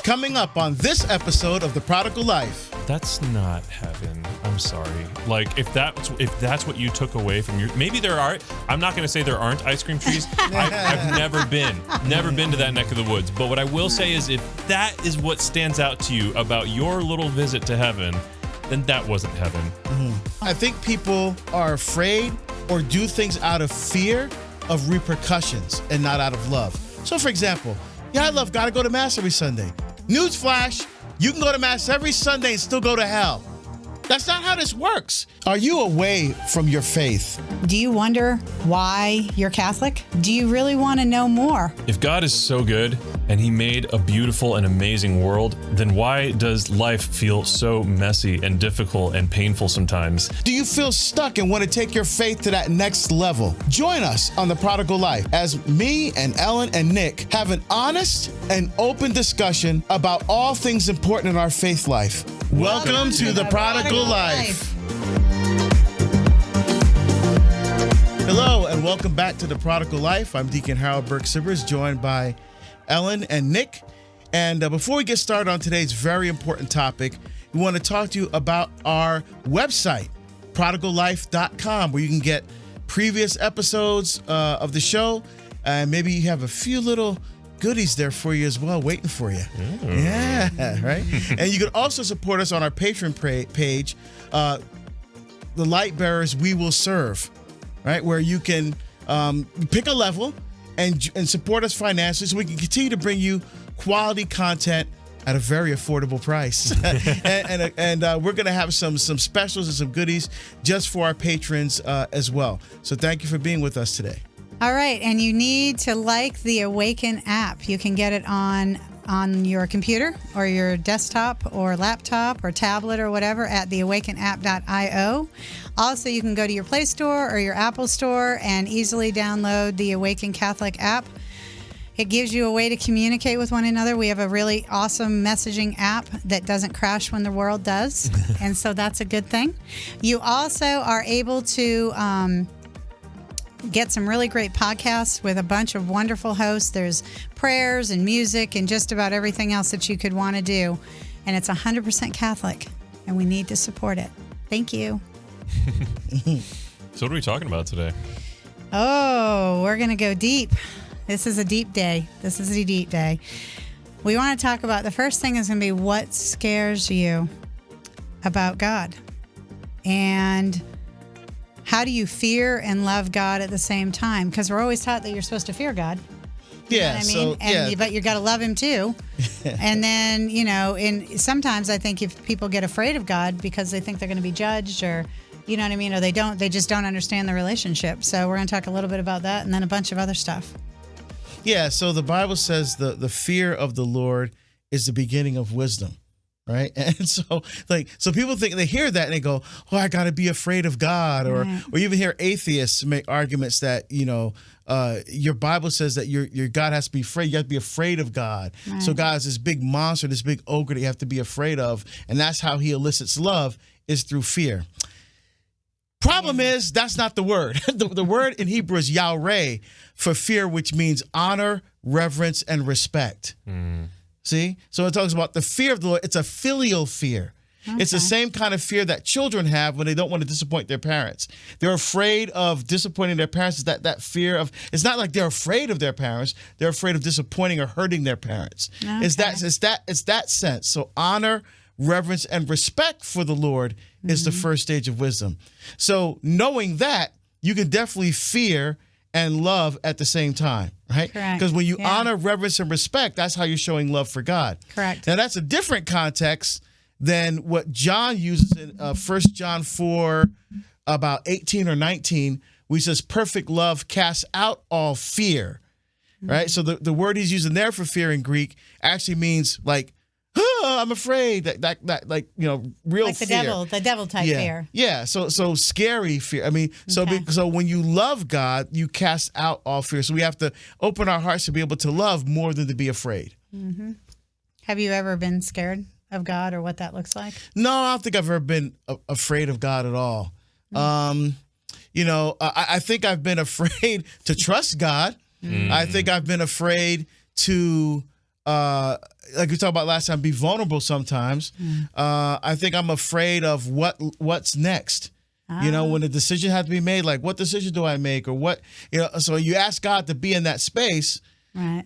coming up on this episode of The Prodigal Life. That's not heaven. I'm sorry. Like, if that's what you took away from your, maybe there are. I'm not going to say there aren't ice cream trees. I've never been to that neck of the woods. But what I will say is, if that is what stands out to you about your little visit to heaven, then that wasn't heaven. Mm-hmm. I think people are afraid or do things out of fear of repercussions and not out of love. So, for example, I love God. I go to Mass every Sunday. Newsflash, you can go to Mass every Sunday and still go to hell. That's not how this works. Are you away from your faith? Do you wonder why you're Catholic? Do you really want to know more? If God is so good and he made a beautiful and amazing world, then why does life feel so messy and difficult and painful sometimes? Do you feel stuck and want to take your faith to that next level? Join us on The Prodigal Life as me and Ellen and Nick have an honest and open discussion about all things important in our faith life. Welcome to The Prodigal Life. Hello and welcome back to The Prodigal Life. I'm Deacon Burke-Sivers, joined by Ellen and Nick. And before we get started on today's very important topic, we want to talk to you about our website, prodigallife.com, where you can get previous episodes of the show. And maybe you have a few little goodies there for you as well, waiting for you. Yeah, right? And you can also support us on our Patreon page, The Light Bearers We Will Serve, right? Where you can pick a level and support us financially so we can continue to bring you quality content at a very affordable price. and we're going to have some specials and some goodies just for our patrons as well. So thank you for being with us today. All right, and you need to like the Awaken app. You can get it on your computer or your desktop or laptop or tablet or whatever at theawakenapp.io. Also, you can go to your Play Store or your Apple Store and easily download the Awaken Catholic app. It gives you a way to communicate with one another. We have a really awesome messaging app that doesn't crash when the world does, and so that's a good thing. You also are able to get some really great podcasts with a bunch of wonderful hosts. There's prayers and music and just about everything else that you could want to do. And it's 100% Catholic, and we need to support it. Thank you. So what are we talking about today? Oh, we're going to go deep. This is a deep day. We want to talk about, the first thing is going to be what scares you about God. And how do you fear and love God at the same time? Because we're always taught that you're supposed to fear God. You know what I mean? But you got to love him too. And then, sometimes I think if people get afraid of God because they think they're going to be judged, or, you know what I mean? Or they just don't understand the relationship. So we're going to talk a little bit about that and then a bunch of other stuff. Yeah. So the Bible says the fear of the Lord is the beginning of wisdom. Right. And so people think, they hear that and they go, oh, I got to be afraid of God. Or even hear atheists make arguments that, your Bible says that your God has to be afraid. You have to be afraid of God. Right. So God is this big monster, this big ogre that you have to be afraid of. And that's how he elicits love, is through fear. Problem is, that's not the word. The word in Hebrew is yahweh for fear, which means honor, reverence, and respect. See? So it talks about the fear of the Lord. It's a filial fear. Okay. It's the same kind of fear that children have when they don't want to disappoint their parents. They're afraid of disappointing their parents. That fear of, it's not like they're afraid of their parents. They're afraid of disappointing or hurting their parents. Okay. It's that sense. So honor, reverence, and respect for the Lord is the first stage of wisdom. So knowing that, you can definitely fear and love at the same time, right? Correct. Because when you honor, reverence, and respect, that's how you're showing love for God. Correct. Now, that's a different context than what John uses in 1 John 4, about 18 or 19, where he says, perfect love casts out all fear, right? So the word he's using there for fear in Greek actually means like, I'm afraid, that real like fear. The devil type fear. Yeah, so scary fear. I mean, so when you love God, you cast out all fear. So we have to open our hearts to be able to love more than to be afraid. Mm-hmm. Have you ever been scared of God or what that looks like? No, I don't think I've ever been afraid of God at all. Mm-hmm. I think I've been afraid to trust God. Mm-hmm. I think I've been afraid to like we talked about last time, be vulnerable sometimes. I think I'm afraid of what's next. When a decision has to be made, like what decision do I make, or what, so you ask God to be in that space, right?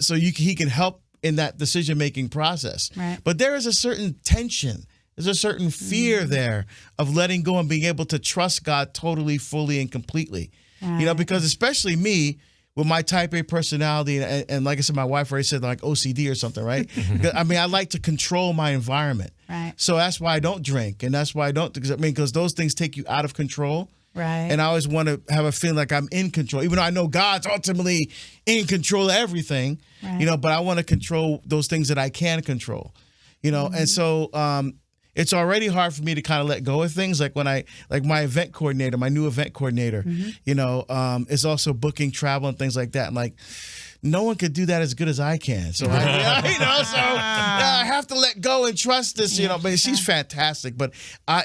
So he can help in that decision-making process. Right. But there is a certain tension. There's a certain fear there of letting go and being able to trust God totally, fully, and completely. Right. Because especially me, with my type A personality, and like I said, my wife already said like OCD or something, right? I mean, I like to control my environment. Right. So that's why I don't drink, and that's why I don't, because those things take you out of control. Right. And I always want to have a feeling like I'm in control, even though I know God's ultimately in control of everything, right. But I want to control those things that I can control, And so it's already hard for me to kind of let go of things. Like when my event coordinator, my new event coordinator, is also booking travel and things like that. And like, no one could do that as good as I can. So, I have to let go and trust this, but she's fantastic. But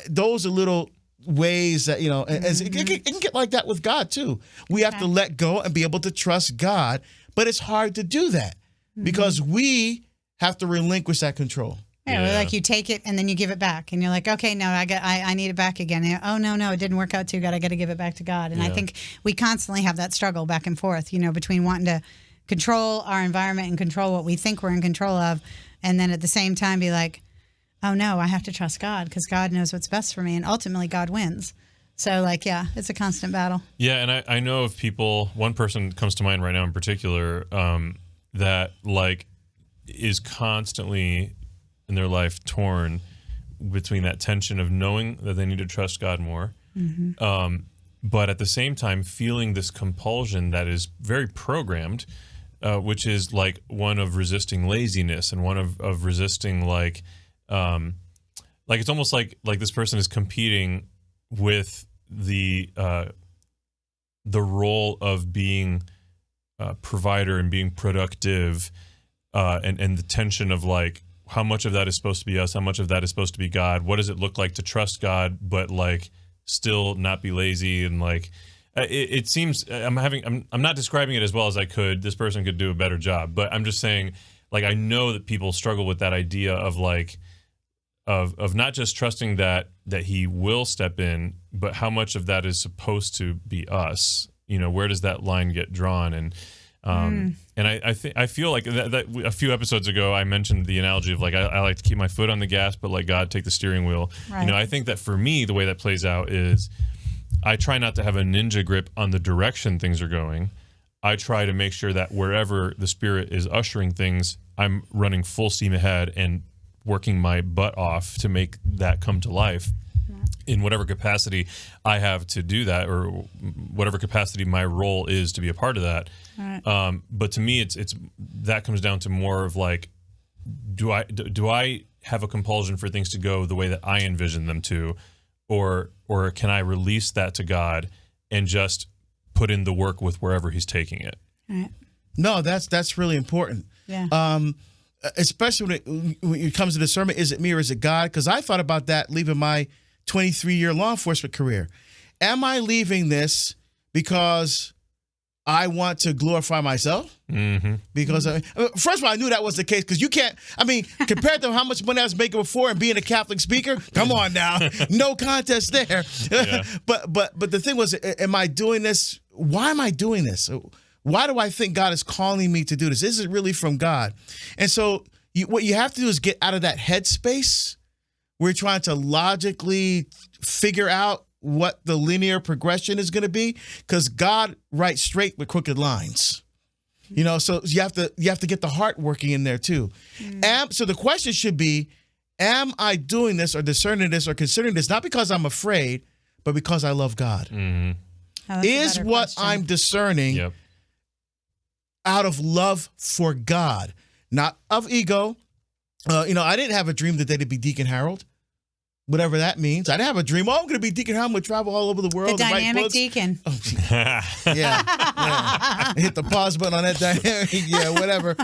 those are little ways that, it can get like that with God too. We have to let go and be able to trust God, but it's hard to do that because we have to relinquish that control. Yeah, like you take it and then you give it back, and you're like, okay, no, I need it back again. And, oh no, it didn't work out too good. I got to give it back to God. And I think we constantly have that struggle back and forth, between wanting to control our environment and control what we think we're in control of, and then at the same time be like, oh no, I have to trust God because God knows what's best for me, and ultimately God wins. So it's a constant battle. Yeah, and I know of people. One person comes to mind right now in particular that is constantly in their life torn between that tension of knowing that they need to trust God more, but at the same time feeling this compulsion that is very programmed, which is like one of resisting laziness and one of resisting it's almost like this person is competing with the role of being a provider and being productive, and the tension of how much of that is supposed to be us, how much of that is supposed to be God. What does it look like to trust God but still not be lazy? And it seems I'm not describing it as well as I could. This person could do a better job, but I'm just saying I know that people struggle with that idea of of not just trusting that he will step in, but how much of that is supposed to be us. Where does that line get drawn? And I feel like that a few episodes ago I mentioned the analogy of I like to keep my foot on the gas, but let God take the steering wheel. Right. I think that for me the way that plays out is I try not to have a ninja grip on the direction things are going. I try to make sure that wherever the Spirit is ushering things, I'm running full steam ahead and working my butt off to make that come to life in whatever capacity I have to do that, or whatever capacity my role is to be a part of that. Right. But to me, it's that comes down to more of do I have a compulsion for things to go the way that I envision them to, or can I release that to God and just put in the work with wherever He's taking it? Right. No, that's really important. Yeah. Especially when it comes to discernment, is it me or is it God? Because I thought about that leaving my 23-year law enforcement career. Am I leaving this because I want to glorify myself? Mm-hmm. Because first of all, I knew that was the case, because you can't, compared to how much money I was making before and being a Catholic speaker, come on now, no contest there. Yeah. But the thing was, am I doing this? Why am I doing this? Why do I think God is calling me to do this? Is it really from God? And so what you have to do is get out of that headspace. We're trying to logically figure out what the linear progression is going to be, because God writes straight with crooked lines. So you have to get the heart working in there too. So the question should be, am I doing this or discerning this or considering this not because I'm afraid, but because I love God? Mm-hmm. Oh, Is what I'm discerning out of love for God, not of ego? I didn't have a dream that they'd be Deacon Harold, whatever that means. I didn't have a dream, I'm going to be Deacon Harold, I'm going to travel all over the world. The dynamic deacon. Oh, yeah. Hit the pause button on that dynamic. Yeah, whatever.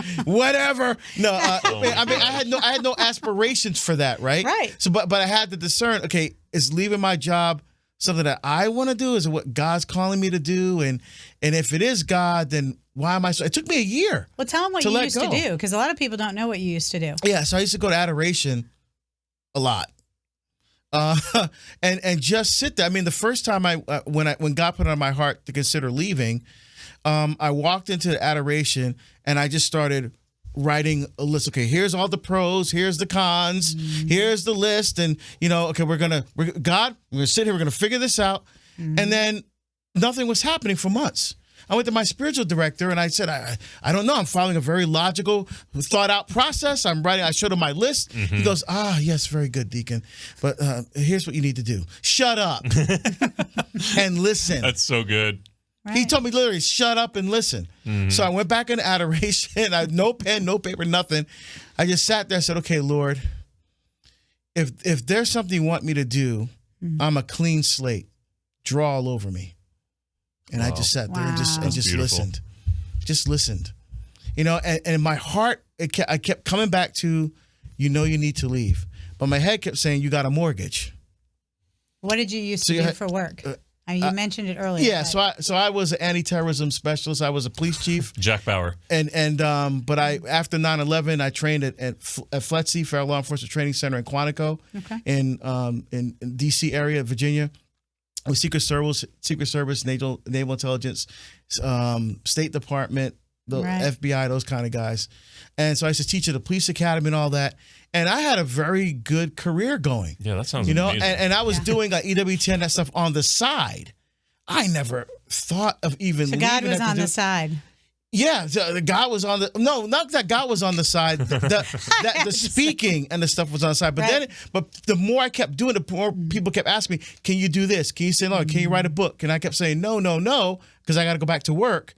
No, I had no aspirations for that, right? Right. So, but I had to discern, okay, is leaving my job something that I want to do? Is it what God's calling me to do? And if it is God, then why am I so? It took me a year. Well, tell them what you used to do, because a lot of people don't know what you used to do. Yeah, so I used to go to adoration a lot. And just sit there. I mean, the first time when God put it on my heart to consider leaving, I walked into the adoration and I just started writing a list. Okay, here's all the pros, here's the cons, here's the list, and okay, we're gonna sit here, we're gonna figure this out. And then nothing was happening for months. I went to my spiritual director and I said, I don't know. I'm following a very logical, thought out process. I'm writing. I showed him my list. He goes, yes, very good, Deacon. But here's what you need to do. Shut up and listen. That's so good. Right. He told me literally, shut up and listen. So I went back into adoration. I had no pen, no paper, nothing. I just sat there and said, okay, Lord, if there's something you want me to do, I'm a clean slate. Draw all over me. And I just sat there and just listened. Just listened. And in my heart, I kept coming back to, you need to leave. But my head kept saying, you got a mortgage. What did you used to do for work? You mentioned it earlier. Yeah, so I was an anti-terrorism specialist. I was a police chief. Jack Bauer. But after 9/11, I trained at FLETC, Federal Law Enforcement Training Center in Quantico, in D.C. area, Virginia. With Secret Service, Naval Intelligence, State Department, the FBI, those kind of guys. And so I used to teach at the police academy and all that. And I had a very good career going. Yeah, that sounds amazing. And I was doing like EWTN, that stuff on the side. I never thought of even leaving. God was on the side. Yeah, God was on the not that God was on the side. The speaking and the stuff was on the side. But the more I kept doing it, the more people kept asking me, "Can you do this? Can you say no? Can you write a book?" And I kept saying no, because I got to go back to work.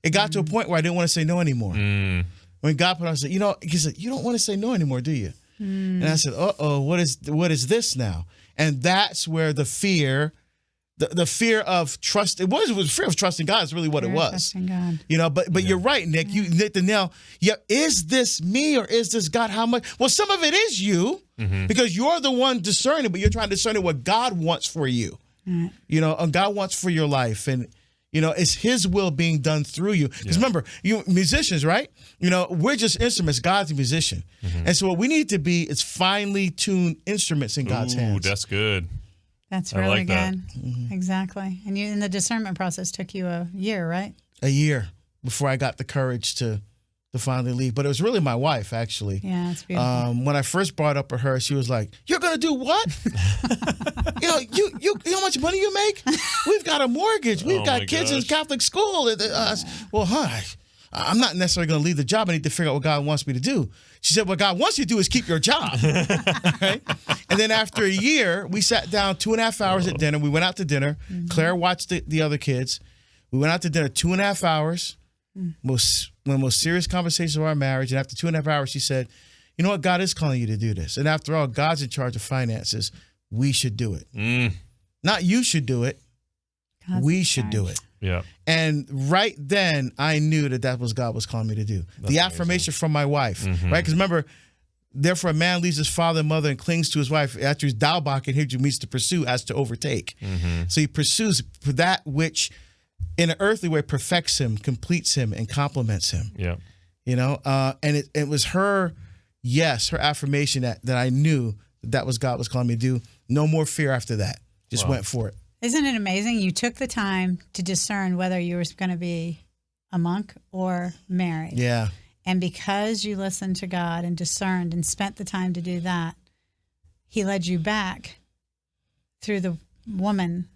It got to a point where I didn't want to say no anymore. When God put on, I said, he said, "You don't want to say no anymore, do you?" And I said, what is this now? And that's where the fear. The fear of trust. It was fear of trusting God is really what it was. Trusting God. But you're right, Nick. You hit the nail. Yeah, is this me or is this God? How much? Well, some of it is you because you're the one discerning, but you're trying to discern what God wants for you. And God wants for your life, and it's His will being done through you. Because remember, you musicians, right? We're just instruments. God's a musician, and so what we need to be is finely tuned instruments in God's hands. That's good. That's really good. Exactly. And the discernment process took you a year, right? A year before I got the courage to finally leave. But it was really my wife, actually. Yeah, that's beautiful. When I first brought up with her, she was like, "You're going to do what? you know how much money you make? We've got a mortgage. We've got kids in Catholic school." I'm not necessarily going to leave the job. I need to figure out what God wants me to do. She said, what God wants you to do is keep your job. Right? And then after a year, we sat down 2.5 hours at dinner. We went out to dinner. Claire watched the other kids. We went out to dinner 2.5 hours, one of the most serious conversations of our marriage. And after 2.5 hours, she said, you know what? God is calling you to do this. And after all, God's in charge of finances. We should do it. Not you should do it. We should do it. Yeah. And right then, I knew that was God was calling me to do. That's the affirmation from my wife, right? Because remember, therefore a man leaves his father and mother and clings to his wife. After he's Dalbach, and he means to pursue as to overtake. So he pursues for that which, in an earthly way, perfects him, completes him, and complements him. Yeah. And it was her affirmation that I knew that was God was calling me to do. No more fear after that. Just went for it. Isn't it amazing? You took the time to discern whether you were going to be a monk or married. Yeah. And because you listened to God and discerned and spent the time to do that, He led you back through the woman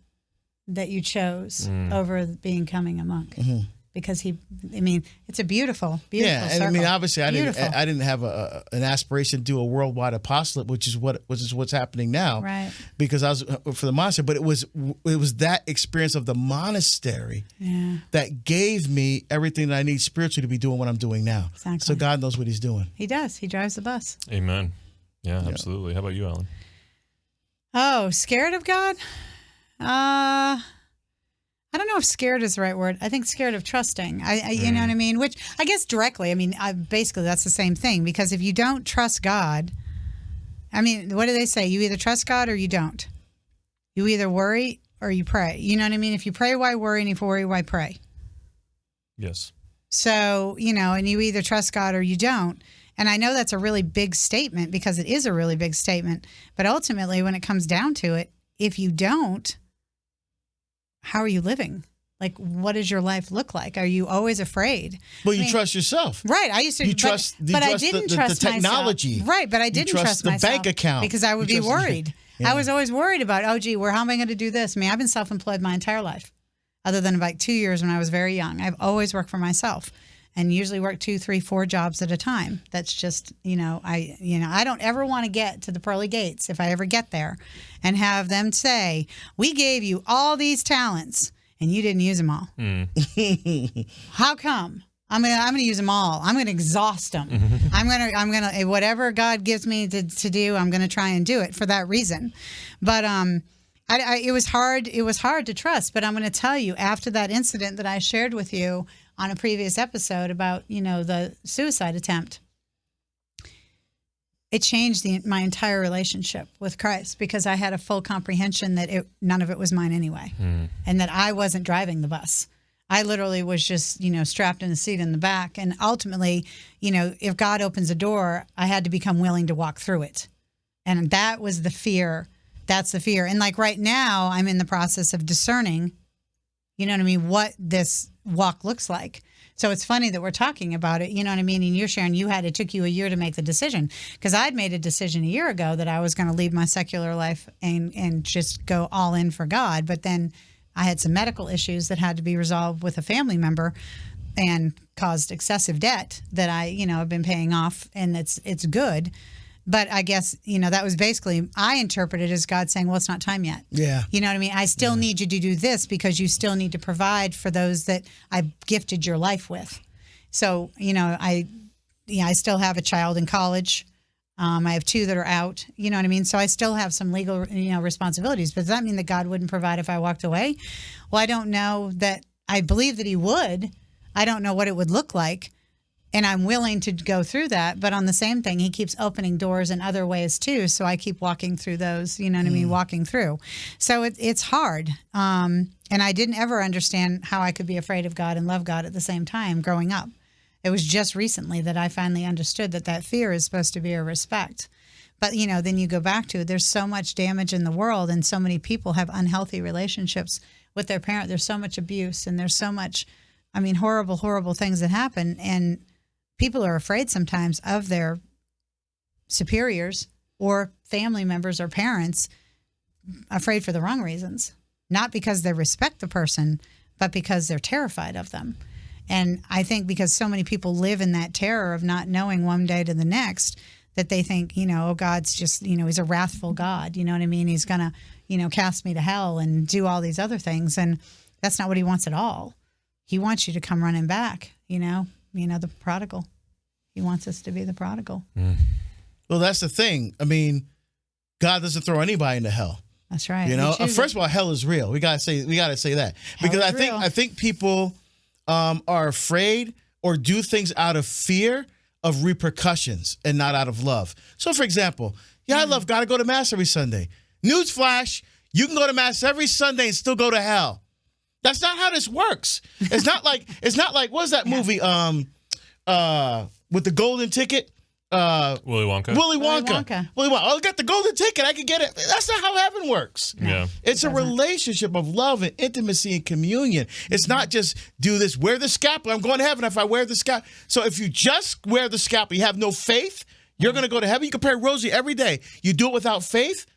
that you chose over becoming a monk. Because it's a beautiful circle. And obviously I didn't have an aspiration to do a worldwide apostolate, which is what's happening now. Right. Because I was for the monastery, but it was that experience of the monastery that gave me everything that I need spiritually to be doing what I'm doing now. Exactly. So God knows what He's doing. He does. He drives the bus. Amen. Yeah, absolutely. How about you, Alan? Oh, scared of God? I don't know if scared is the right word. I think scared of trusting. You know what I mean? Which I guess directly, basically that's the same thing. Because if you don't trust God, what do they say? You either trust God or you don't. You either worry or you pray. You know what I mean? If you pray, why worry? And if you worry, why pray? Yes. So, and you either trust God or you don't. And I know that's a really big statement because it is a really big statement. But ultimately, when it comes down to it, if you don't, how are you living? Like, what does your life look like? Are you always afraid? Well, you trust yourself. Right. I used to. You trust, but I didn't trust the technology. Myself. Right. But I didn't trust the myself. bank account. Because I would be worried. Yeah. I was always worried about, how am I going to do this? I mean, I've been self-employed my entire life, other than about 2 years when I was very young. I've always worked for myself and usually work 2, 3, 4 jobs at a time. That's just, I don't ever want to get to the pearly gates, if I ever get there, and have them say, we gave you all these talents and you didn't use them all. How come? I'm gonna use them all. I'm gonna exhaust them. I'm gonna whatever God gives me to do, I'm gonna try and do it for that reason. But it was hard. It was hard to trust. But I'm gonna tell you, after that incident that I shared with you on a previous episode about the suicide attempt, it changed my entire relationship with Christ, because I had a full comprehension that none of it was mine anyway, and that I wasn't driving the bus. I literally was just, strapped in a seat in the back. And ultimately, if God opens a door, I had to become willing to walk through it. And that was the fear. That's the fear. And like right now, I'm in the process of discerning, what this walk looks like. So it's funny that we're talking about it, you know what I mean? And you're sharing, it took you a year to make the decision. Because I'd made a decision a year ago that I was going to leave my secular life and just go all in for God. But then I had some medical issues that had to be resolved with a family member and caused excessive debt that I, have been paying off, and it's good. But I guess, that was basically, I interpreted as God saying, well, it's not time yet. Yeah. You know what I mean? I still need you to do this because you still need to provide for those that I gifted your life with. So, I still have a child in college. I have 2 that are out, you know what I mean? So I still have some legal, responsibilities. But does that mean that God wouldn't provide if I walked away? Well, I don't know that. I believe that he would. I don't know what it would look like. And I'm willing to go through that. But on the same thing, he keeps opening doors in other ways too. So I keep walking through those, you know what I mean? Walking through. So it's hard. And I didn't ever understand how I could be afraid of God and love God at the same time growing up. It was just recently that I finally understood that fear is supposed to be a respect. But, then you go back to, there's so much damage in the world, and so many people have unhealthy relationships with their parent. There's so much abuse, and there's so much, horrible, horrible things that happen. And people are afraid sometimes of their superiors or family members or parents, afraid for the wrong reasons. Not because they respect the person, but because they're terrified of them. And I think because so many people live in that terror of not knowing one day to the next, that they think, God's just, he's a wrathful God. You know what I mean? He's going to, cast me to hell and do all these other things. And that's not what he wants at all. He wants you to come running back, the prodigal. He wants us to be the prodigal. Well, that's the thing. God doesn't throw anybody into hell. That's right. First of all, hell is real. We gotta say that, because I think people are afraid or do things out of fear of repercussions and not out of love. So, for example, I love God. I go to mass every Sunday. Newsflash: you can go to mass every Sunday and still go to hell. That's not how this works. It's not like what was that movie with the golden ticket? Willy Wonka. Willy Wonka. I got the golden ticket. I can get it. That's not how heaven works. Yeah. It's a relationship of love and intimacy and communion. It's not just do this, wear the scalpel. I'm going to heaven if I wear the scalpel. So if you just wear the scalpel, you have no faith, you're going to go to heaven. You can pray rosary every day. You do it without faith.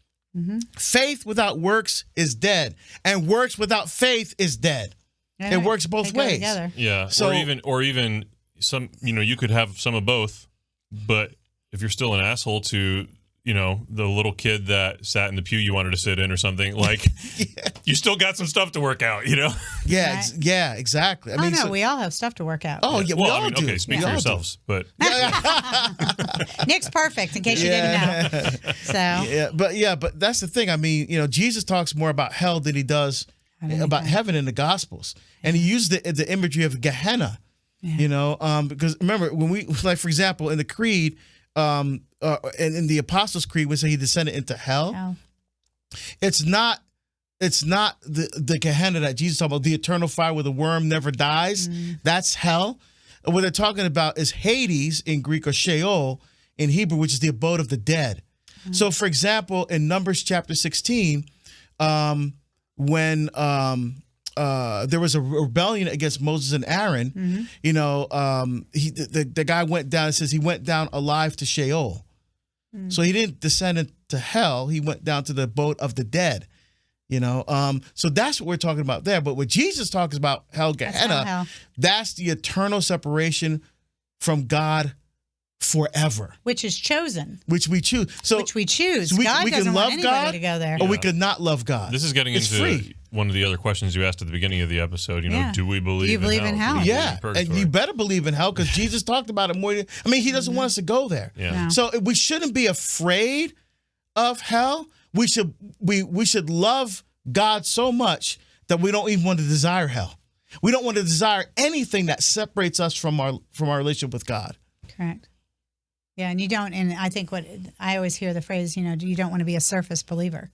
Faith without works is dead. And works without faith is dead. All it right. works both ways. Yeah. So, or even some, you could have some of both, but if you're still an asshole to, the little kid that sat in the pew you wanted to sit in or something, like you still got some stuff to work out, Yeah, right? Yeah, exactly. We all have stuff to work out. Oh, yeah, we all do. Okay, speak for yourselves, but Nick's perfect, in case you didn't know. So but that's the thing. Jesus talks more about hell than he does about heaven in the Gospels, and he used the imagery of Gehenna. Yeah. Because remember when we, like, for example, in the Creed, and in the Apostles' Creed, we say he descended into hell. It's not it's not the Gehenna that Jesus talked about, the eternal fire where the worm never dies. That's hell. And what they're talking about is Hades in Greek, or Sheol in Hebrew, which is the abode of the dead. So, for example, in Numbers chapter 16, when there was a rebellion against Moses and Aaron, you know, the guy went down, it says he went down alive to Sheol. So he didn't descend into hell. He went down to the abode of the dead, you know. So that's what we're talking about there. But what Jesus talks about, hell, Gehenna, that's the eternal separation from God forever. Which is chosen. Which we choose. So which we choose. So God we doesn't can want love anybody God, to go there. or we could not love God. This is getting it's into free. One of the other questions you asked at the beginning of the episode. You know, do we believe? Do you believe in hell? Do we believe Yeah, in purgatory? and you better believe in hell, because Jesus talked about it more. I mean, he doesn't want us to go there. Yeah. No. So we shouldn't be afraid of hell. We should love God so much that we don't even want to desire hell. We don't want to desire anything that separates us from our relationship with God. Correct. Yeah, and you don't, and I think what I always hear the phrase, you know, you don't want to be a surface believer.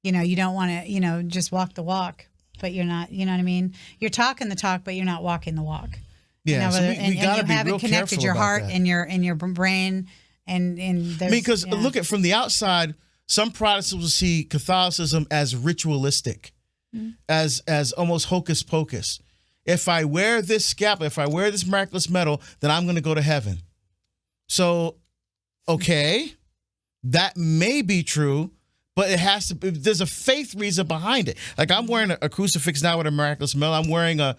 You know, you don't want to, you know, just walk the walk, but you're not, you know what I mean? You're talking the talk, but you're not walking the walk. Yeah, you know, so we gotta be you haven't real connected careful your about heart that. and your brain and there's, I mean, because look at from the outside, some Protestants will see Catholicism as ritualistic, as almost hocus pocus. If I wear this scapular, if I wear this miraculous medal, then I'm going to go to heaven. So, okay, that may be true, but it has to. There's a faith reason behind it. Like I'm wearing a crucifix now with a miraculous medal. I'm wearing a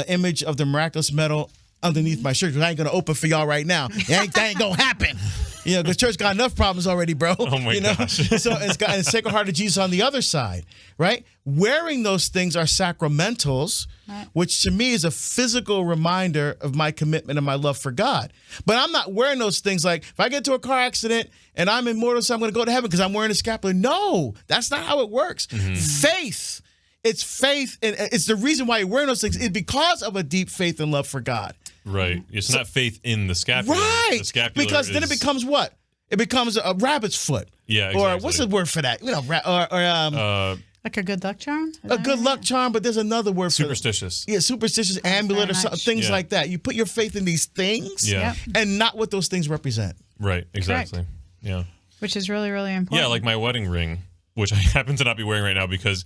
image of the miraculous medal underneath my shirt. I ain't gonna open for y'all right now. That ain't gonna happen. You know, the church got enough problems already, bro. Oh my gosh. So it's got a Sacred Heart of Jesus on the other side, right? Wearing those things are sacramentals, which to me is a physical reminder of my commitment and my love for God. But I'm not wearing those things like, if I get into a car accident and I'm immortal, so I'm going to go to heaven because I'm wearing a scapular. No, that's not how it works. Faith. It's faith, and it's the reason why you're wearing those things is because of a deep faith and love for God. Right. It's not faith in the scapular. Right. The scapular because then it becomes what? It becomes a rabbit's foot. Yeah, exactly. Or what's the word for that? You know, like a good luck charm? a good luck charm, but there's another word for superstitious. it. Yeah, superstitious amulet or something, things like that. You put your faith in these things and not what those things represent. Right, exactly. Correct. Yeah. Which is really, really important. Yeah, like my wedding ring, which I happen to not be wearing right now because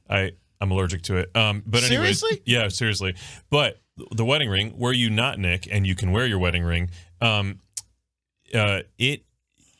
I'm allergic to it. But anyway, Seriously? Yeah, seriously. But the wedding ring, were you not Nick, and you can wear your wedding ring,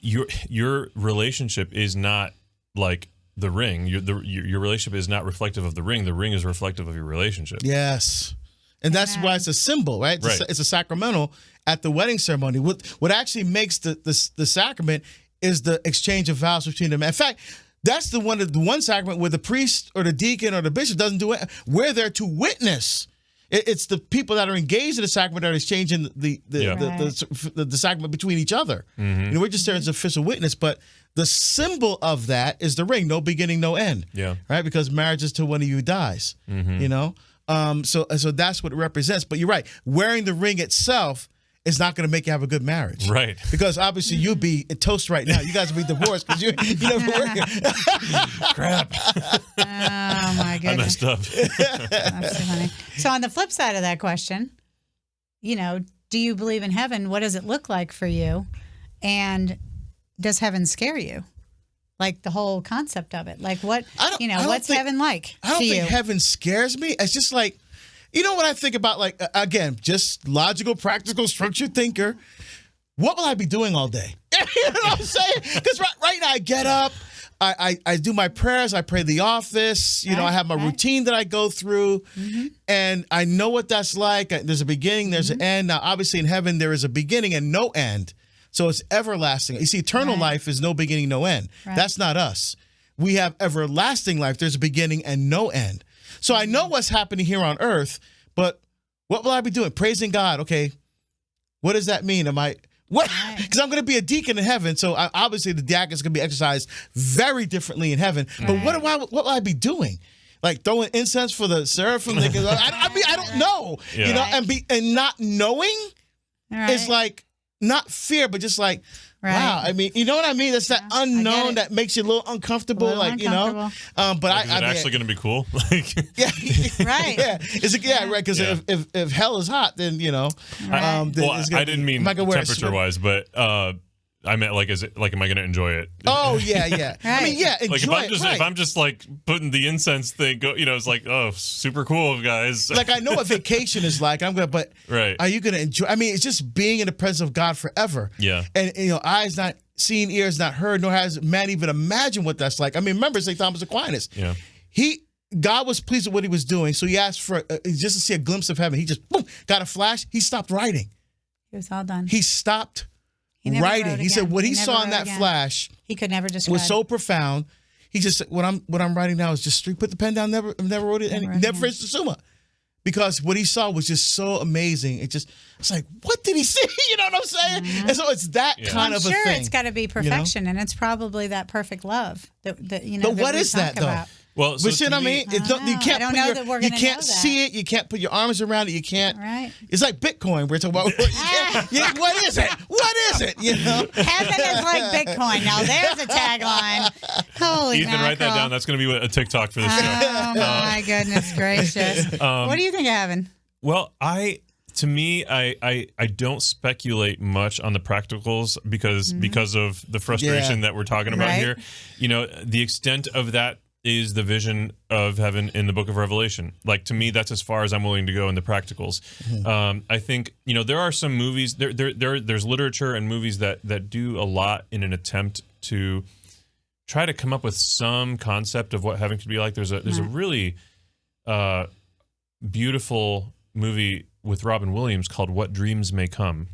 your relationship is not like the ring. Your relationship is not reflective of the ring. The ring is reflective of your relationship. Yes. And that's why it's a symbol, right? It's a sacramental at the wedding ceremony. What actually makes the sacrament is the exchange of vows between them. In fact, that's the one sacrament where the priest or the deacon or the bishop doesn't do it. We're there to witness. It's the people that are engaged in the sacrament that are exchanging the sacrament between each other. You know, we're just there as official witness, but the symbol of that is the ring, no beginning, no end. Yeah. Right? Because marriage is till one of you dies. You know? So that's what it represents. But you're right. Wearing the ring itself is not going to make you have a good marriage. Right. Because obviously you'd be in toast right now. You guys would be divorced because you never work. Crap. Oh, my goodness. I messed up. That's so funny. So on the flip side of that question, you know, do you believe in heaven? What does it look like for you? And does heaven scare you? Like the whole concept of it. Like what's heaven like I don't think heaven scares me. It's just like, you know what I think about, like, again, just logical, practical, structured thinker. What will I be doing all day? You know what I'm saying? Because right now I get up, I do my prayers, I pray the office, you know, I have my routine that I go through, and I know what that's like. There's a beginning, there's an end. Now, obviously in heaven, there is a beginning and no end. So it's everlasting. You see, eternal life is no beginning, no end. That's not us. We have everlasting life. There's a beginning and no end. So I know what's happening here on earth, but what will I be doing? Praising God. Okay. What does that mean? Because I'm going to be a deacon in heaven. So obviously the diacon's going to be exercised very differently in heaven. But what will I be doing? Like throwing incense for the seraphim? I don't know. You know, and not knowing is like, not fear, but just like, Right. wow. I mean, you know what I mean? That's that I get unknown it. that makes you a little uncomfortable, Little you know. But Like, is I it mean, actually going to be cool? Like, yeah, Right. yeah, right. Because Yeah. if hell is hot, then you know. Right. Then well, it's gonna I didn't be- mean am I gonna wear a temperature swim- wise, but I meant like, is it like, am I going to enjoy it? Oh yeah, yeah. I mean, Right. yeah. Enjoy Like if I'm it, just like putting the incense thing, you know, it's like, oh, super cool, guys. like I know what vacation is like. But Right. are you gonna enjoy? I mean, it's just being in the presence of God forever. Yeah. And you know, eyes not seen, ears not heard, nor has man even imagined what that's like. I mean, remember St. Thomas Aquinas. Yeah. God was pleased with what he was doing, so he asked for just to see a glimpse of heaven. He just boom, got a flash. He stopped writing. It was all done. He stopped He never writing. wrote He said again. what he He saw never in wrote that again. flash He could never describe. was so profound. He just said, what I'm writing now is just street. Put the pen down. Never wrote it. Never wrote Never again. finished the Summa. Because what he saw was just so amazing. It's like, what did he see? You know what I'm saying? Mm-hmm. And so it's that kind I'm of sure a thing. it's got to be perfection, and it's probably that perfect love that you know. But what we is that talk about. though? Well, so But you know what I mean? It don't, you can't I don't put know your, that we're you gonna can't know that. see it. You can't put your arms around it. You can't. Right. It's like Bitcoin. We're talking about. What is it? What is it? You know. Heaven is like Bitcoin. Now there's a tagline. Holy Ethan, write that mackerel. down. That's going to be a TikTok for this show. Oh my goodness gracious! What do you think of heaven? Well, I don't speculate much on the practicals because of the frustration that we're talking about Right. here. You know, the extent of that is the vision of heaven in the book of Revelation. Like, to me, that's as far as I'm willing to go in the practicals. I think, you know, there are some movies, there's literature and movies that do a lot in an attempt to try to come up with some concept of what heaven could be like. There's a really beautiful movie with Robin Williams called What Dreams May Come.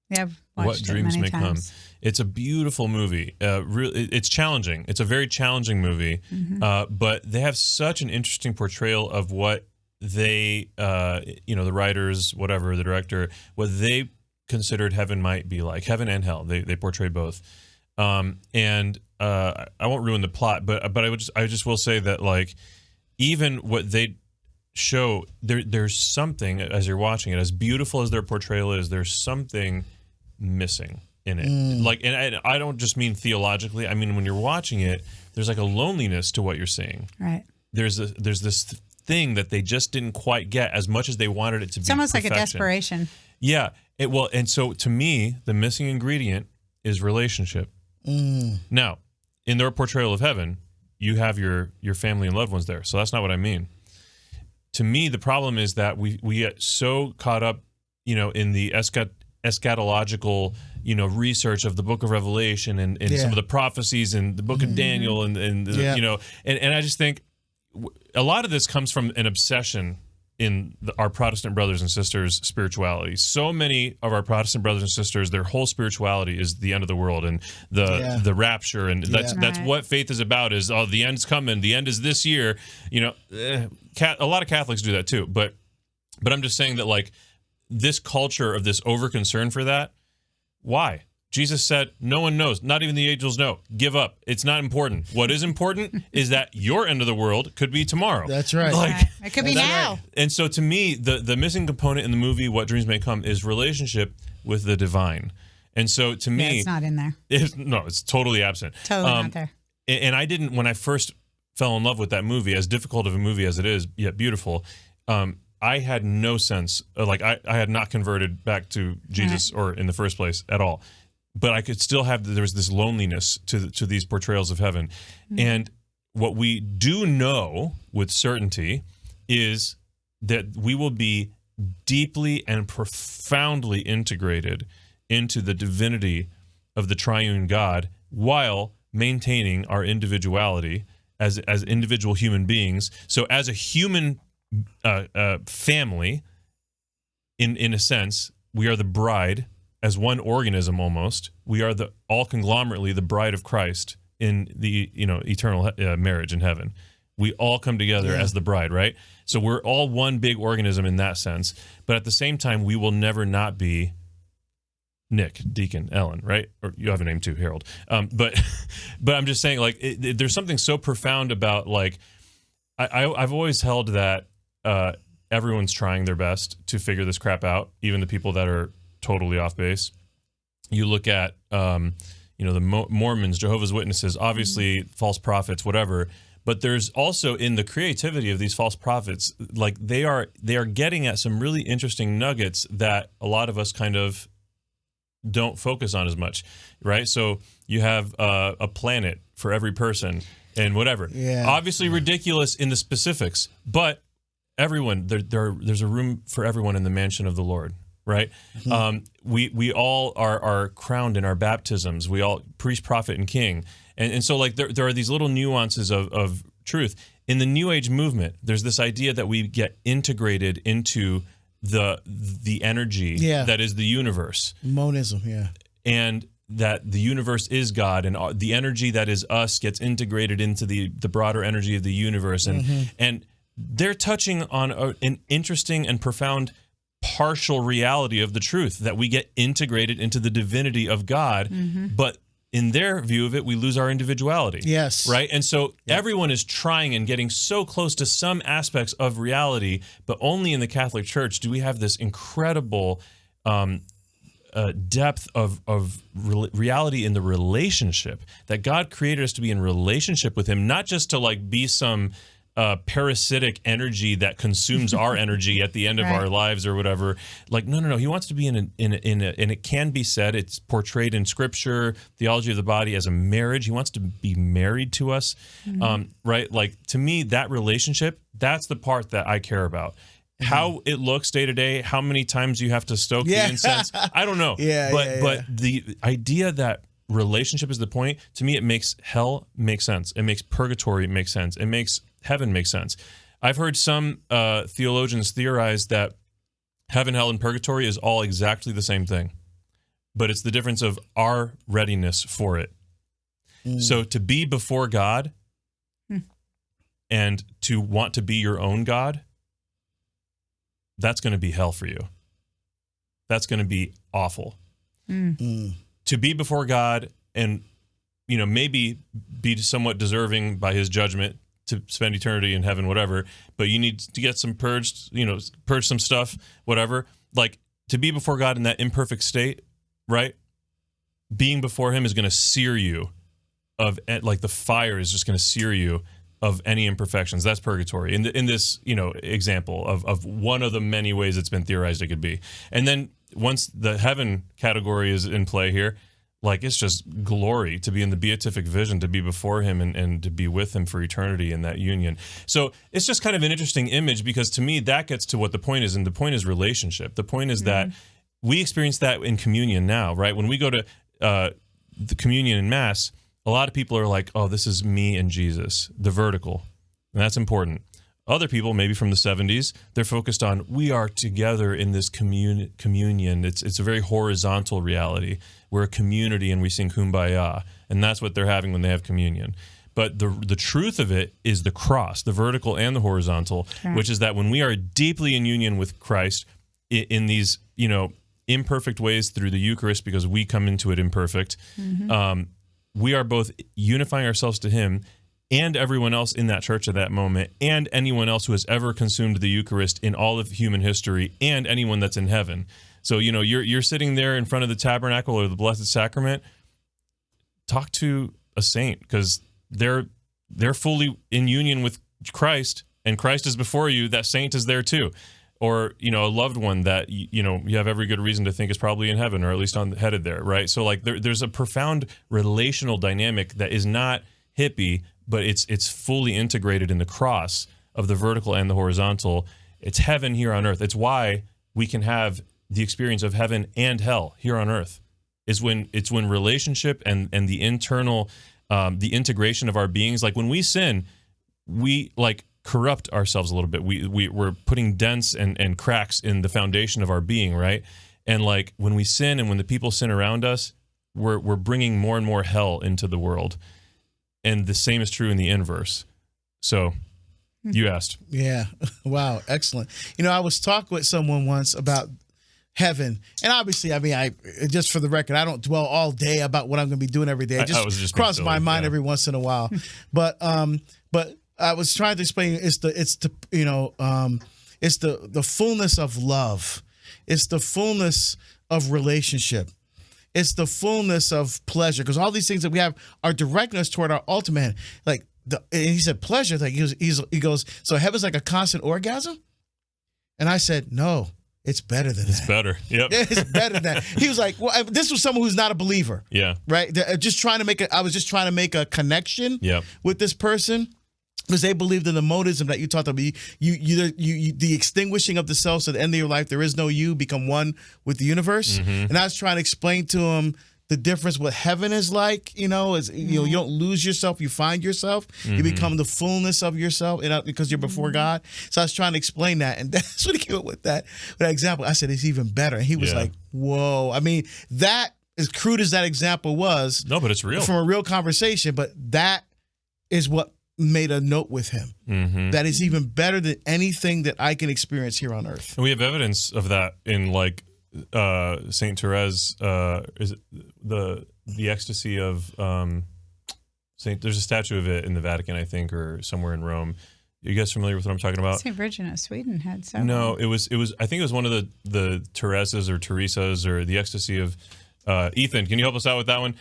Yeah, I've What watched it Dreams many May times. Come. It's a beautiful movie. It's challenging. It's a very challenging movie, but they have such an interesting portrayal of what they, the writers, whatever, the director, what they considered heaven might be like. Heaven and hell. They portray both. And I won't ruin the plot, but I just will say that, like, even what they show, there's something, as you're watching it, as beautiful as their portrayal is, there's something missing in it. Like, and I don't just mean theologically. I mean, when you're watching it, there's like a loneliness to what you're seeing. Right. There's this thing that they just didn't quite get as much as they wanted it to be. It's almost like a perfection. desperation. Yeah. And so to me, the missing ingredient is relationship. Now, in their portrayal of heaven, you have your family and loved ones there. So that's not what I mean. To me, the problem is that we get so caught up, you know, in the eschatological, you know, research of the book of Revelation and some of the prophecies and the book of Daniel and you know, and I just think a lot of this comes from an obsession in our Protestant brothers and sisters' spirituality. So many of our Protestant brothers and sisters, their whole spirituality is the end of the world and the rapture, and that's Right. what faith is about. Is the end's coming, the end is this year. You know, a lot of Catholics do that too. But I'm just saying that, like, this culture of this over concern for that. Why? Jesus said, no one knows, not even the angels know. Give up. It's not important. What is important is that your end of the world could be tomorrow. That's right. Like, Right. It could be That's now. right. and so to me, the missing component in the movie What Dreams May Come is relationship with the divine. And so to Yeah, me, it's not in there. it's totally absent. Totally not there. And I didn't, when I first fell in love with that movie, as difficult of a movie as it is, yet beautiful, I had no sense, like I had not converted back to Jesus or in the first place at all. But I could still have, there was this loneliness to these portrayals of heaven. And what we do know with certainty is that we will be deeply and profoundly integrated into the divinity of the triune God while maintaining our individuality as individual human beings. So as a human family, in a sense, we are the bride. As one organism, almost, we are all conglomeratively the bride of Christ in the eternal marriage in heaven. We all come together as the bride, right? So we're all one big organism in that sense. But at the same time, we will never not be Nick, Deacon, Ellen, right? Or you have a name too, Harold. But I'm just saying, like, there's something so profound about, like, I've always held that everyone's trying their best to figure this crap out, even the people that are totally off base. you look at, the Mormons, Jehovah's Witnesses, obviously false prophets, whatever. But there's also in the creativity of these false prophets, like they are getting at some really interesting nuggets that a lot of us kind of don't focus on as much, right? So you have a planet for every person and whatever. Yeah. Obviously ridiculous in the specifics, but everyone, there's a room for everyone in the mansion of the Lord, right? Mm-hmm. We all are crowned in our baptisms. We all priest, prophet, and king. And so like there are these little nuances of truth. In the New Age movement, there's this idea that we get integrated into the energy that is the universe. Monism, yeah. And that the universe is God, and the energy that is us gets integrated into the broader energy of the universe. And they're touching on an interesting and profound partial reality of the truth, that we get integrated into the divinity of God, but in their view of it, we lose our individuality. Yes. Right? And so everyone is trying and getting so close to some aspects of reality, but only in the Catholic Church do we have this incredible depth of reality in the relationship, that God created us to be in relationship with him, not just to like be some parasitic energy that consumes our energy at the end of our lives or whatever. Like, no. He wants to be in a, and it can be said, it's portrayed in Scripture, theology of the body, as a marriage. He wants to be married to us, right? Like, to me, that relationship, that's the part that I care about. How it looks day to day, how many times you have to stoke the incense, I don't know. But the idea that relationship is the point, to me, it makes hell make sense. It makes purgatory make sense. It makes heaven makes sense. I've heard some theologians theorize that heaven, hell, and purgatory is all exactly the same thing, but it's the difference of our readiness for it. So to be before God and to want to be your own God, that's going to be hell for you. That's going to be awful. To be before God and, maybe be somewhat deserving by his judgment to spend eternity in heaven, whatever, but you need to get some purged, purge some stuff, whatever. Like, to be before God in that imperfect state, right? Being before him is going to sear you like the fire is just going to sear you of any imperfections. That's purgatory in this, example of one of the many ways it's been theorized it could be. And then once the heaven category is in play here, like, it's just glory to be in the beatific vision, to be before him and to be with him for eternity in that union. So it's just kind of an interesting image, because to me, that gets to what the point is. And the point is relationship. The point is that we experience that in communion now, right? When we go to the communion in Mass, a lot of people are like, oh, this is me and Jesus, the vertical. And that's important. Other people, maybe from the 70s, they're focused on, we are together in this communion. It's a very horizontal reality. We're a community and we sing Kumbaya. And that's what they're having when they have communion. But the truth of it is the cross, the vertical and the horizontal, which is that when we are deeply in union with Christ in these, imperfect ways through the Eucharist, because we come into it imperfect, we are both unifying ourselves to him and everyone else in that church at that moment, and anyone else who has ever consumed the Eucharist in all of human history, and anyone that's in heaven. So, you're sitting there in front of the tabernacle or the Blessed Sacrament. Talk to a saint, because they're fully in union with Christ, and Christ is before you. That saint is there too. Or, a loved one that, you have every good reason to think is probably in heaven, or at least headed there, right? So, like, there's a profound relational dynamic that is not hippie, but it's fully integrated in the cross of the vertical and the horizontal. It's heaven here on earth. It's why we can have the experience of heaven and hell here on earth. It's when relationship and the internal, the integration of our beings, like when we sin, we like corrupt ourselves a little bit. We're putting dents and cracks in the foundation of our being, right? And like when we sin and when the people sin around us, we're bringing more and more hell into the world. And the same is true in the inverse. So you asked. Yeah. Wow. Excellent. I was talking with someone once about heaven. And obviously, I just for the record, I don't dwell all day about what I'm going to be doing every day. It just crosses my mind every once in a while. But I was trying to explain it's the fullness of love. It's the fullness of relationship. it's the fullness of pleasure, because all these things that we have are directing us toward our ultimate. Like and he said pleasure. Like he goes. So heaven's like a constant orgasm, and I said no. It's better than that. It's better. Yep. It's better than that. He was like, well, this was someone who's not a believer. Yeah. Right? I was just trying to make a connection with this person, because they believed in the modism that you talked about. You the extinguishing of the self, so at the end of your life, there is no you, become one with the universe. Mm-hmm. And I was trying to explain to him the difference, what heaven is like, you don't lose yourself, you find yourself, you become the fullness of yourself, because you're before God. So I was trying to explain that, and that's what he came up with that example. I said, it's even better. And he was like, whoa. I mean, that, as crude as that example was, no, but it's real. From a real conversation, but that is what made a note with him. Mm-hmm. That is even better than anything that I can experience here on earth. And we have evidence of that in Saint Therese, is it the ecstasy of there's a statue of it in the Vatican, I think, or somewhere in Rome. Are you guys familiar with what I'm talking about? St. Bridget of Sweden had several. No, it was I think it was one of the Theresas or Teresas, or the ecstasy of Ethan. Can you help us out with that one?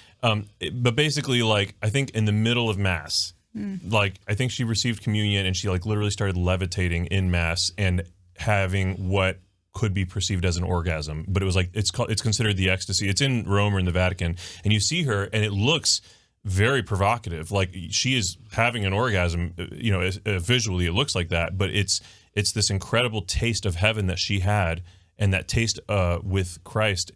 But basically, I think in the middle of Mass, I think she received communion, and she literally started levitating in Mass and having what could be perceived as an orgasm, but it was it's considered the ecstasy. It's in Rome or in the Vatican, and you see her, and it looks very provocative. Like she is having an orgasm, visually it looks like that, but it's this incredible taste of heaven that she had, and that taste with Christ,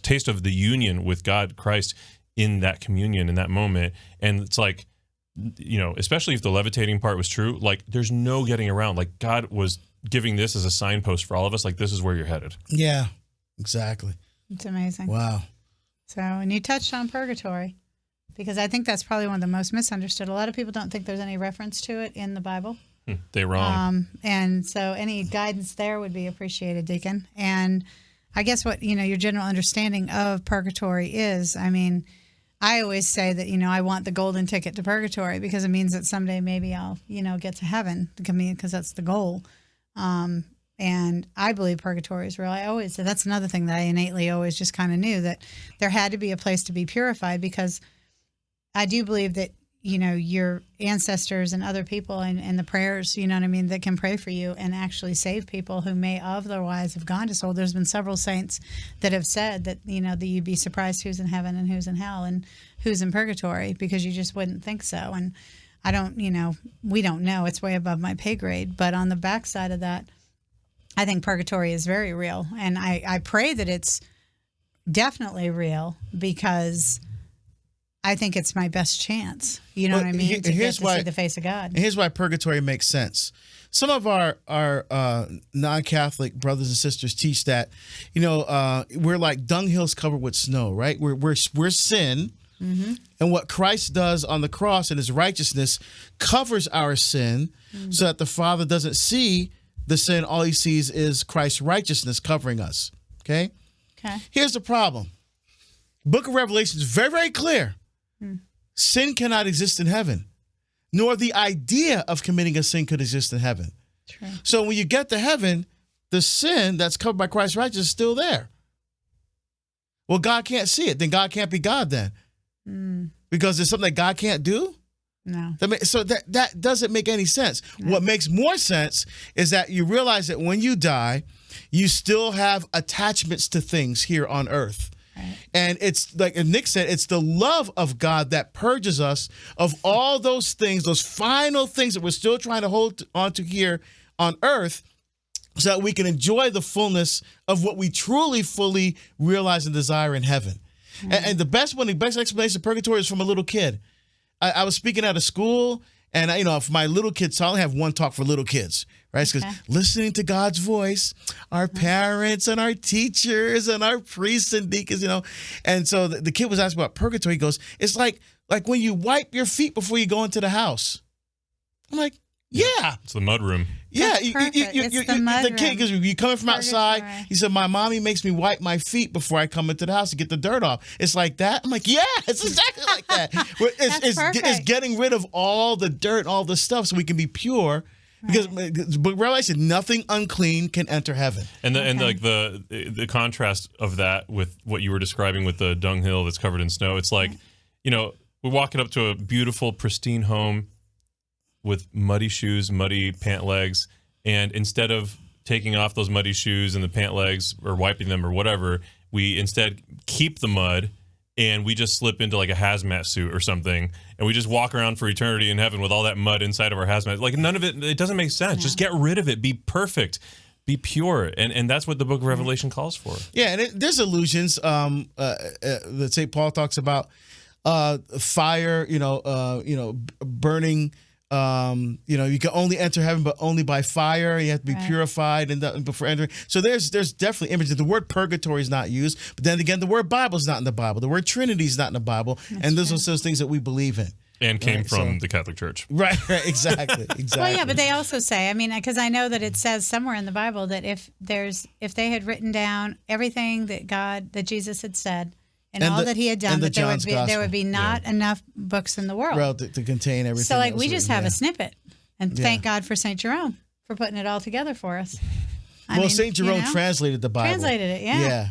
taste of the union with God, Christ, in that communion, in that moment. And it's especially if the levitating part was true, there's no getting around. God was giving this as a signpost for all of us, this is where you're headed. Yeah, exactly. It's amazing. Wow. So, and you touched on purgatory, because I think that's probably one of the most misunderstood. A lot of people don't think there's any reference to it in the Bible. They're wrong. And so any guidance there would be appreciated, Deacon. And I guess what, your general understanding of purgatory is, I always say that, I want the golden ticket to purgatory, because it means that someday maybe I'll, get to heaven, because that's the goal. And I believe purgatory is real. That's another thing that I innately always just kind of knew, that there had to be a place to be purified, because I do believe that, your ancestors and other people and the prayers, that can pray for you and actually save people who may otherwise have gone to soul. There's been several saints that have said that, that you'd be surprised who's in heaven and who's in hell and who's in purgatory, because you just wouldn't think so. And I don't, we don't know. It's way above my pay grade. But on the backside of that, I think purgatory is very real. And I pray that it's definitely real, because I think it's my best chance. You know what I mean? To get to see the face of God. And here's why purgatory makes sense. Some of our non-Catholic brothers and sisters teach that, we're like dunghills covered with snow, right? We're sin. Mm-hmm. And what Christ does on the cross in his righteousness covers our sin, so that the Father doesn't see the sin. All he sees is Christ's righteousness covering us. Okay? Here's the problem. Book of Revelation is very, very clear. Sin cannot exist in heaven, nor the idea of committing a sin could exist in heaven. True. So when you get to heaven, the sin that's covered by Christ's righteousness is still there. Well, God can't see it. Then God can't be God then. Because there's something that God can't do? No. So that doesn't make any sense. No. What makes more sense is that you realize that when you die, you still have attachments to things here on earth. Right. And it's like Nick said, it's the love of God that purges us of all those things, those final things that we're still trying to hold on to here on earth, so that we can enjoy the fullness of what we truly, fully realize and desire in heaven. And the best explanation of purgatory is from a little kid. I was speaking at a school, and for my little kids, so I only have one talk for little kids, right? Because listening to God's voice, our parents and our teachers and our priests and deacons, And so the kid was asking about purgatory. He goes, it's like when you wipe your feet before you go into the house. I'm like, yeah. It's the mud room. Yeah, the kid, because you coming from outside. He said, my mommy makes me wipe my feet before I come into the house to get the dirt off. It's like that. I'm like, yeah, it's exactly like that. It's getting rid of all the dirt, all the stuff, so we can be pure Because Book of Revelation, nothing unclean can enter heaven. And the contrast of that with what you were describing with the dunghill that's covered in snow, it's like, we're walking up to a beautiful, pristine home with muddy shoes, muddy pant legs, and instead of taking off those muddy shoes and the pant legs or wiping them or whatever, we instead keep the mud and we just slip into like a hazmat suit or something, and we just walk around for eternity in heaven with all that mud inside of our hazmat. Like, none of it doesn't make sense. Just get rid of it. Be perfect. Be pure. And that's what the book of Revelation calls for. Yeah, and there's allusions that St. Paul talks about fire, burning. You can only enter heaven, but only by fire. You have to be purified and before entering. So there's definitely images. The word purgatory is not used, but then again, the word Bible is not in the Bible. The word Trinity is not in the Bible, and those are those things that we believe in. And came from the Catholic Church. Right, exactly. Well, yeah, but they also say, because I know that it says somewhere in the Bible that if they had written down everything that Jesus had said, and all that he had done, that there would be not enough books in the world. Well, to contain everything. So, we just have a snippet. And thank God for St. Jerome for putting it all together for us. St. Jerome translated the Bible. Translated it,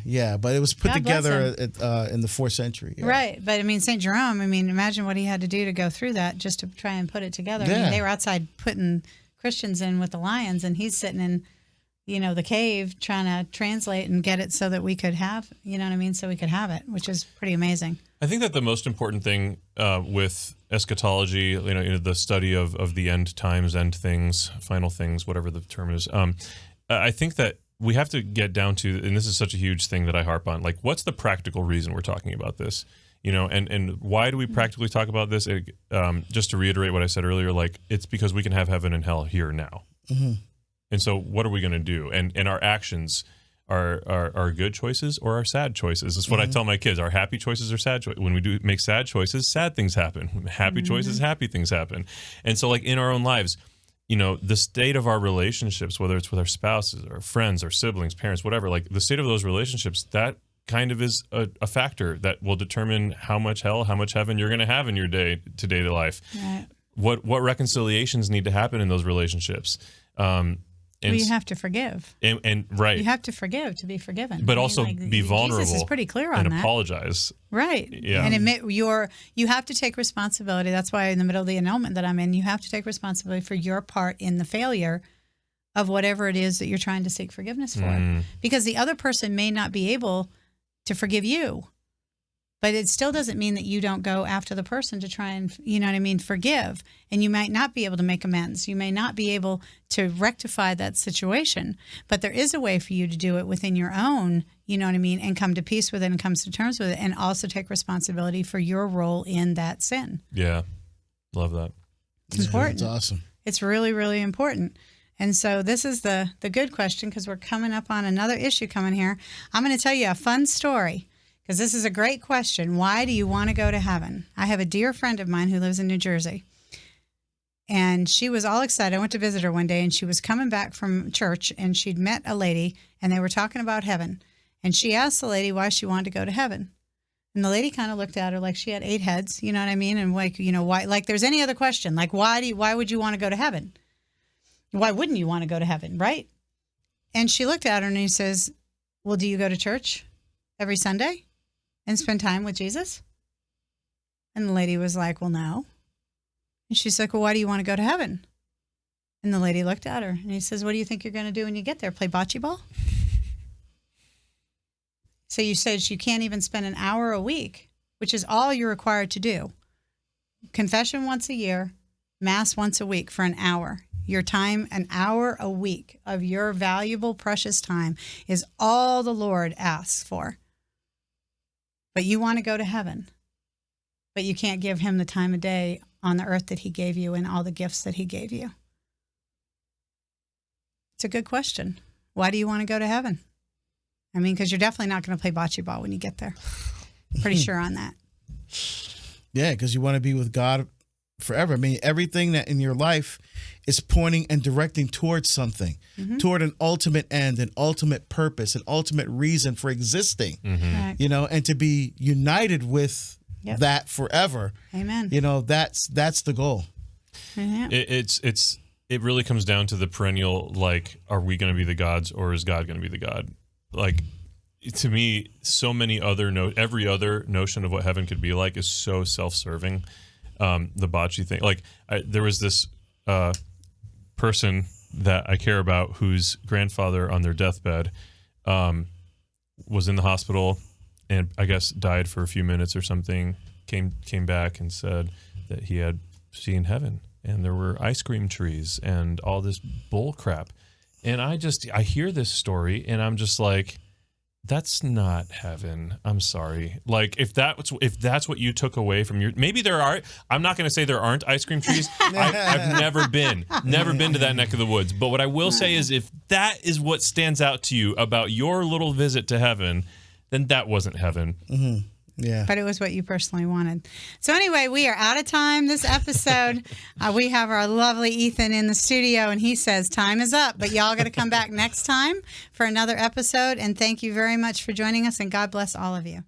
Yeah, but it was put together in the 4th century. Yeah. Right, but St. Jerome, imagine what he had to do to go through that just to try and put it together. Yeah. They were outside putting Christians in with the lions, and he's sitting in the cave trying to translate and get it so that we could have, so we could have it, which is pretty amazing. I think that the most important thing with eschatology, the study of the end times, end things, final things, whatever the term is, I think that we have to get down to, and this is such a huge thing that I harp on, like, what's the practical reason we're talking about this? And why do we practically talk about this? Just to reiterate what I said earlier, like, it's because we can have heaven and hell here now. Mm-hmm. And so what are we going to do? And our actions are good choices or are sad choices. That's what I tell my kids. Our happy choices are sad choices. When we do make sad choices, sad things happen. Happy choices, happy things happen. And so, like, in our own lives, the state of our relationships, whether it's with our spouses, our friends, our siblings, parents, whatever, like, the state of those relationships, that kind of is a factor that will determine how much hell, how much heaven you're going to have in your day-to-day life. Right. What reconciliations need to happen in those relationships. You have to forgive. And right. You have to forgive to be forgiven. But also be vulnerable. Jesus is pretty clear on and that. Apologize. Right. Yeah. And admit you have to take responsibility. That's why in the middle of the annulment that I'm in, you have to take responsibility for your part in the failure of whatever it is that you're trying to seek forgiveness for. Because the other person may not be able to forgive you. But it still doesn't mean that you don't go after the person to try and, forgive. And you might not be able to make amends. You may not be able to rectify that situation. But there is a way for you to do it within your own, and come to peace with it and come to terms with it, and also take responsibility for your role in that sin. Yeah. Love that. It's important. It's awesome. It's really, really important. And so this is the good question, because we're coming up on another issue coming here. I'm going to tell you a fun story. Because this is a great question. Why do you want to go to heaven? I have a dear friend of mine who lives in New Jersey. And she was all excited. I went to visit her one day, and she was coming back from church, and she'd met a lady, and they were talking about heaven. And she asked the lady why she wanted to go to heaven. And the lady kind of looked at her like she had 8 heads, And why, like there's any other question, like why would you want to go to heaven? Why wouldn't you want to go to heaven, right? And she looked at her and he says, well, do you go to church every Sunday and spend time with Jesus? And the lady was like, well, no. And she's like, well, why do you want to go to heaven? And the lady looked at her and he says, what do you think you're going to do when you get there? Play bocce ball? So you said you can't even spend an hour a week, which is all you're required to do. Confession once a year, Mass once a week for an hour. Your time, an hour a week of your valuable, precious time is all the Lord asks for. But you want to go to heaven, but you can't give him the time of day on the earth that he gave you and all the gifts that he gave you. It's a good question. Why do you want to go to heaven? Because you're definitely not going to play bocce ball when you get there. Pretty sure on that. Yeah, because you want to be with God forever. Everything that in your life is pointing and directing towards something, toward an ultimate end, an ultimate purpose, an ultimate reason for existing, right. And to be united with that forever. Amen. That's the goal. Yeah. It's it really comes down to the perennial, like, are we going to be the gods or is God going to be the God? Like, to me, so many every other notion of what heaven could be like is so self-serving. The bocce thing, like there was this person that I care about whose grandfather on their deathbed was in the hospital and I guess died for a few minutes or something, came back and said that he had seen heaven and there were ice cream trees and all this bull crap. And I hear this story and I'm just like, that's not heaven. I'm sorry. Like if that's what you took away from maybe there are. I'm not going to say there aren't ice cream trees. I've never been to that neck of the woods. But what I will say is, if that is what stands out to you about your little visit to heaven, then that wasn't heaven. Mm-hmm. Yeah. But it was what you personally wanted. So anyway, we are out of time this episode. We have our lovely Ethan in the studio, and he says time is up. But y'all got to come back next time for another episode. And thank you very much for joining us, and God bless all of you.